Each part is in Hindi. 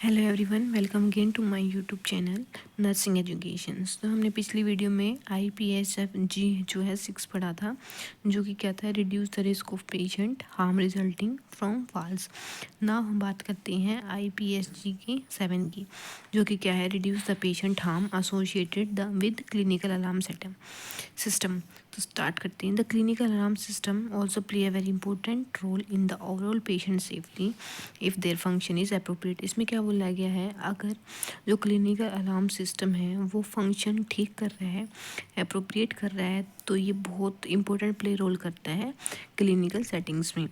Hello everyone, welcome again to my YouTube channel nursing educations. तो हमने पिछली वीडियो में IPSFG जो है 6 पढ़ा था, जो कि क्या था, reduce the risk of patient harm resulting from falls. Now हम बात करते हैं IPSG की 7 की, जो कि क्या है, reduce the patient harm associated with clinical alarm system. तो स्टार्ट करते हैं। The clinical alarm system also play a very important role in the overall patient safety if their function is appropriate. इसमें क्या बोला गया है, अगर जो क्लिनिकल अलार्म सिस्टम है वो फंक्शन ठीक कर रहा है, अप्रोप्रिएट कर रहा है, तो ये बहुत इंपॉर्टेंट प्ले रोल करता है क्लिनिकल सेटिंग्स में।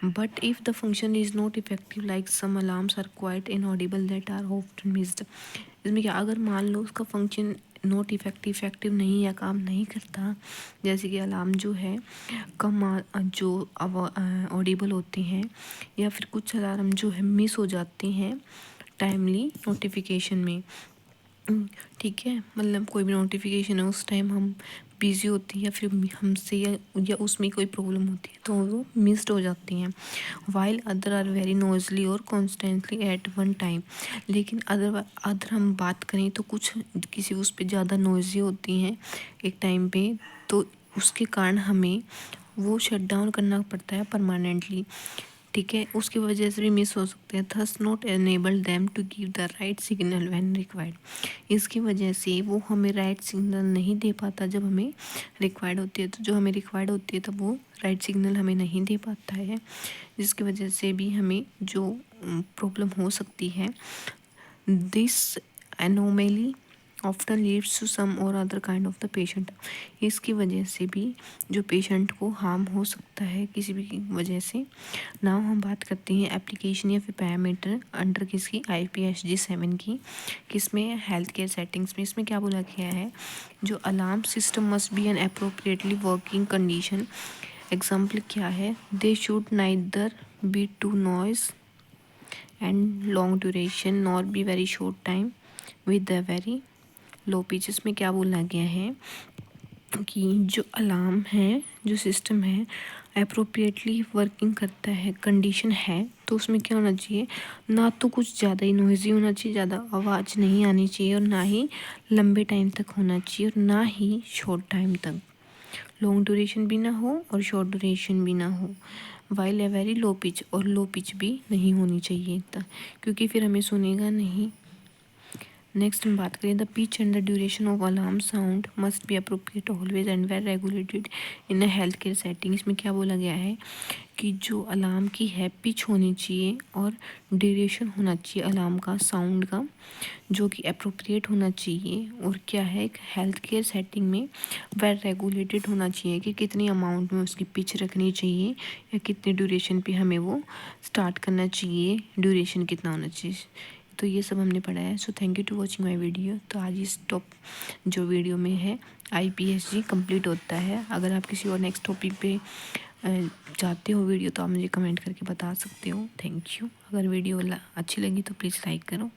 But if the function is not effective like some alarms are quite inaudible that are often missed. इसमें क्या, अगर मान लो उसका फंक्शन नॉट इफेक्टिव नहीं या काम नहीं करता, जैसे कि अलार्म जो है कम जो ऑडिबल होते हैं, या फिर कुछ अलार्म जो है मिस हो जाते हैं टाइमली नोटिफिकेशन में। ठीक है, मतलब कोई भी नोटिफिकेशन है उस टाइम हम बिज़ी होती है, या फिर हमसे या उसमें कोई प्रॉब्लम होती है तो वो मिस्ड हो जाती हैं। While other are very noisily और कॉन्स्टेंटली एट वन टाइम। लेकिन अदर हम बात करें तो कुछ किसी उस पर ज़्यादा नॉइजी होती हैं एक टाइम पे, तो उसके कारण हमें वो शट डाउन करना पड़ता है परमानेंटली। ठीक है, उसकी वजह से भी मिस हो सकते हैं। Thus not enable them to give the right signal when required. इसकी वजह से वो हमें राइट सिग्नल नहीं दे पाता जब हमें रिक्वायर्ड होती है। तो जो हमें रिक्वायर्ड होती है तब वो राइट सिग्नल हमें नहीं दे पाता है, जिसकी वजह से भी हमें जो प्रॉब्लम हो सकती है। This anomaly often leads to some or other kind of the patient. इसकी वजह से भी जो पेशेंट को हार्म हो सकता है किसी भी वजह से। नाउ हम बात करते हैं एप्लीकेशन या फिर पैरामीटर अंडर किसकी, IPSG 7 की, किसमें, हेल्थ केयर सेटिंग्स में। इसमें क्या बोला गया है, जो alarm system must be an appropriately working condition. Example क्या है, they should neither be too noise and long duration nor be very short time with a very low pitches. में क्या बोला गया है कि जो अलार्म है, जो सिस्टम है, अप्रोप्रिएटली वर्किंग करता है कंडीशन है, तो उसमें क्या होना चाहिए, ना तो कुछ ज़्यादा ही नॉइजी होना चाहिए, ज़्यादा आवाज़ नहीं आनी चाहिए, और ना ही लंबे टाइम तक होना चाहिए, और ना ही शॉर्ट टाइम तक। लॉन्ग ड्यूरेशन भी ना हो और शॉर्ट ड्यूरेशन भी ना हो। While a very low pitch, और लो पिच भी नहीं होनी चाहिए क्योंकि फिर हमें सुनेगा नहीं। नेक्स्ट हम बात करें, the pitch and the duration of alarm sound must be appropriate always and well regulated in a health care setting. इसमें क्या बोला गया है कि जो अलार्म की है पिच होनी चाहिए और ड्यूरेशन होना चाहिए अलार्म का, साउंड का, जो कि अप्रोप्रिएट होना चाहिए। और क्या है, एक हेल्थ केयर सेटिंग में वेल रेगुलेटेड होना चाहिए कि कितनी अमाउंट में उसकी पिच रखनी चाहिए, या कितने ड्यूरेशन पे हमें वो स्टार्ट करना चाहिए, ड्यूरेशन कितना होना चाहिए। तो ये सब हमने पढ़ा है। So thank you to watching my video. तो आज इस जो वीडियो में है IPSG कंप्लीट होता है। अगर आप किसी और नेक्स्ट टॉपिक पे चाहते हो वीडियो, तो आप मुझे कमेंट करके बता सकते हो। Thank you. अगर वीडियो अच्छी लगी तो प्लीज़ लाइक करो।